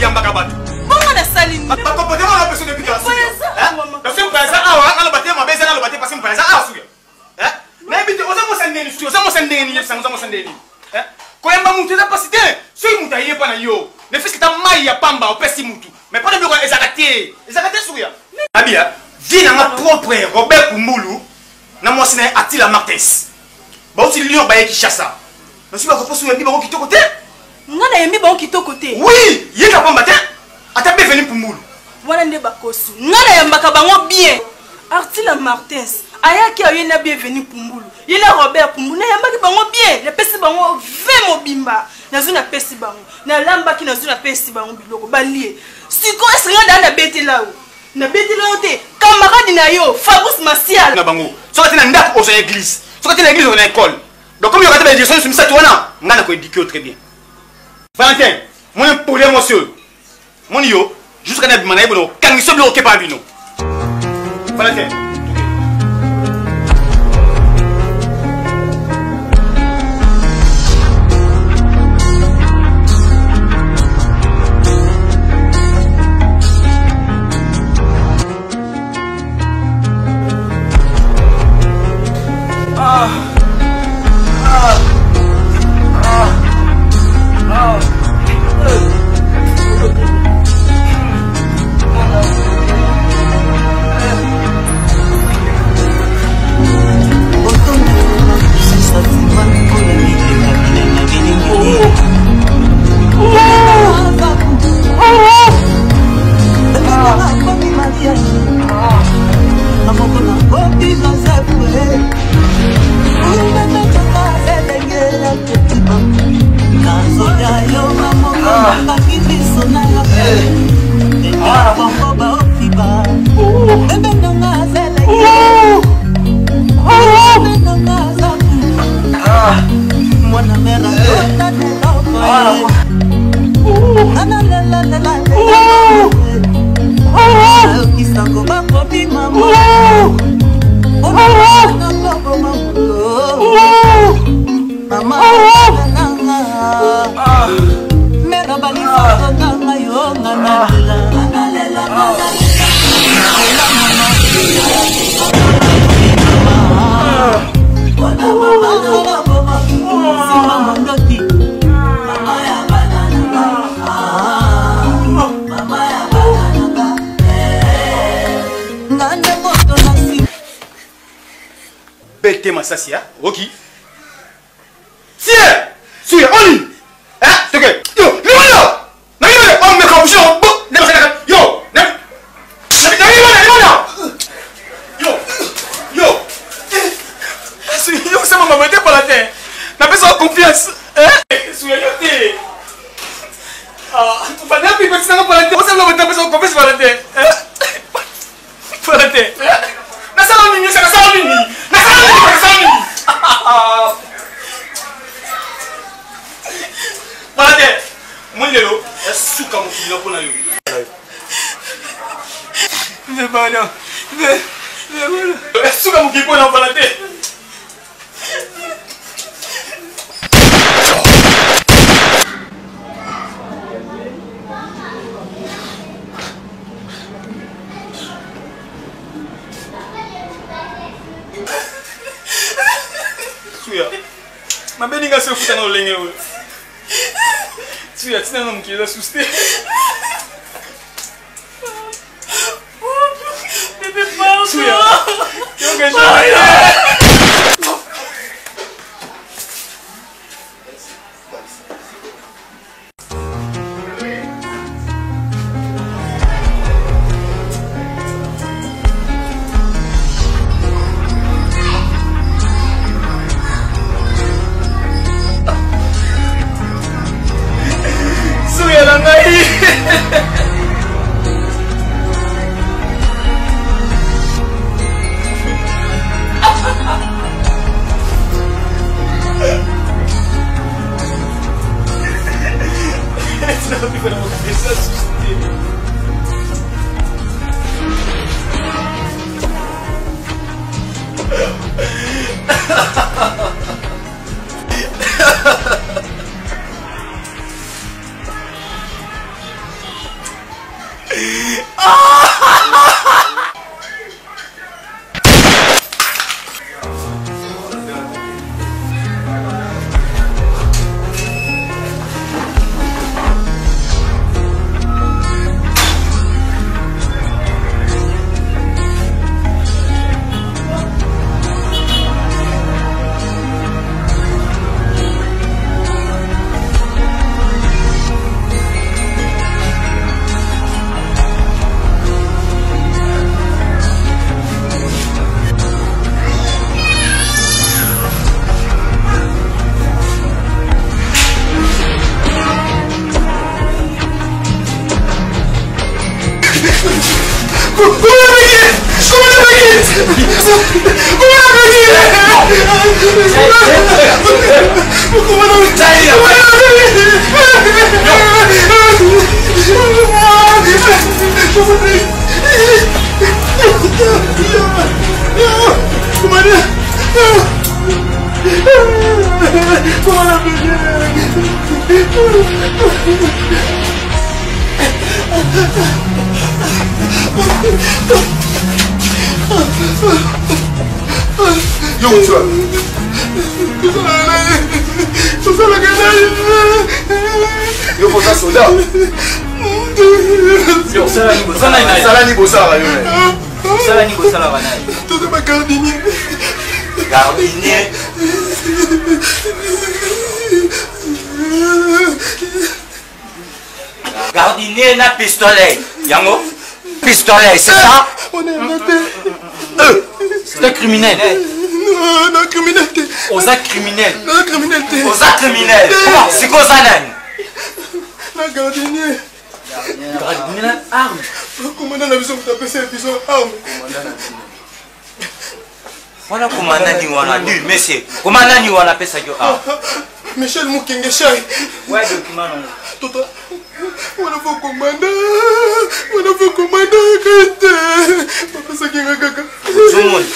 yamba kabatu. Bongo na saline. Pas comporter la personne depuis la suite. Parce que par exemple, ah, on a battu ma baisse, on a battu parce que par exemple, ah, suite. Hein? Mais vite, on a mon sendeni, on a mon sendeni, on a mon sendeni. Hein? Quand il m'a monté la capacité, si il m'a pas na yo, ne fais que ta maille à pamba au pesi mutu. Mais pas de bureau ezakate, ezakate souya. Abia, vie na ma propre Robert Kumbulu, na moi c'est Attila Martins. Ba aussi lion ba qui chasse. Mais si ba ko souya bi ba ko kito côté. Ngana yemi ba ko kito côté. Oui, il ka pamba te. Ata be venu Kumbulu. Wana nde bakosu. Ngana yambaka bango bien. Attila Martins. Ayaki ayena bienvenue Pumbulu. Yena Robert Pumbulu na yambaki bango bien. Le pesi bango ve mobimba. Nazo na pesi bango. Na lambaki nazo na pesi bango biloko balie. Siko esringa na bete lao. Na bete lao te. Camarade na yo, Fabrice Martial. Na bango. Soka tina ndako aux églises. Soka tina église aux écoles. Donc comme il y a des directions sur ça wana, ngana ko éduquer très bien. Valentin, mon problème monsieur. Mon yo, jusqu'à na bimana ibono, kangi so bloqué par bino. Valentin. Bête Massasia, ok. Tiens, suis on y. Hein, c'est que yo, limona. Na yo, on me capuchon, yo, yo, ça m'a metté pour la terre. N'a pas confiance. Hein? Suis yo té. Ah, tu vas pas plus pour la terre. On s'en va mettre pas confiance pour la terre. Hein? Pour la terre. Na ça va mini, ça va mini. Malade, mon lelo, est-ce que mon fils là yo? Mais bah non, mais voilà. Est-ce que mon fils là malade? Ma belle se fout dans le ligne. Tu as un homme qui est assusté. Bébé, pardon. Tu as Gardinier n'a pistolet. Yango? Pistolet, c'est ça? On est maté. C'est un criminel. Non, criminalité. Osa criminel. Non, criminalité. Osa criminel. C'est quoi ça, nan? Non, gardinier. Gardinier arme. Commandant a besoin de taper ses pistolet arme. Voilà commandant ni wana du monsieur. Commandant ni wana pesa yo arme. Michel Mukenge Chai. Ouais, document. Toto. On a fait commandant. On a fait commandant. Papa ça qui est gaga. Tout le monde.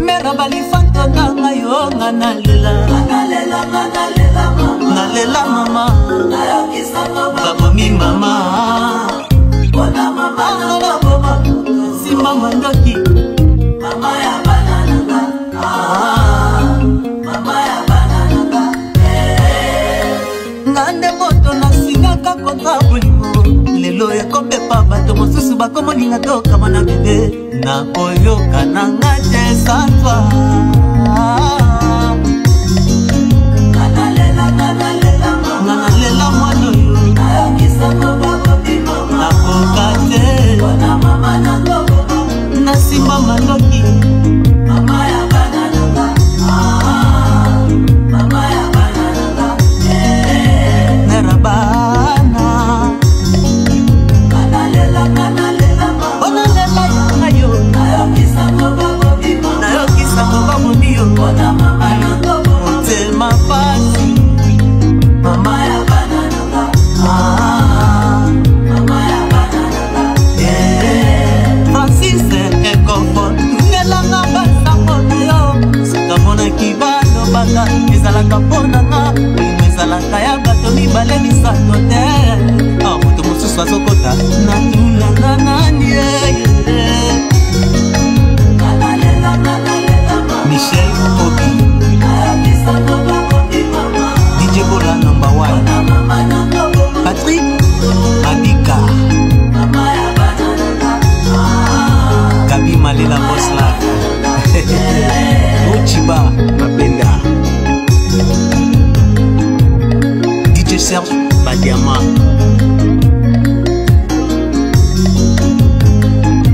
Mera balifanto nanga yo nalela nalela mama babomi mama si mama ndoki mama ya banana mama ya banana ngande moto nasingaka kontra bolimo lelo ekobepa bato mosusu bakomoninga tokama na bebe na koyoka nanga te satwa nanalela mwana oyo nakoka te nasimba mandoki nerabana onalela yangayo nayokisa mobaboniyo motema pasi mama ya banana mama ya banana Francis ekofo ngelanga basango yo sikamonaki balobaka ezalaka mponanga olingo ezalaka ya bato mibale misato te moto mosusu azokota natulanga nani Michel Obi DJ Bola number 1 Patrick Abika Gabi Malela Bosla Ochiba Mapenda DJ Serge Badiama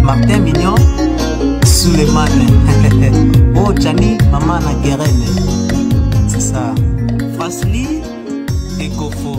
Martin Mignon Suleiman Oh Gianni Maman na Guérene. C'est ça Fasli et Kofo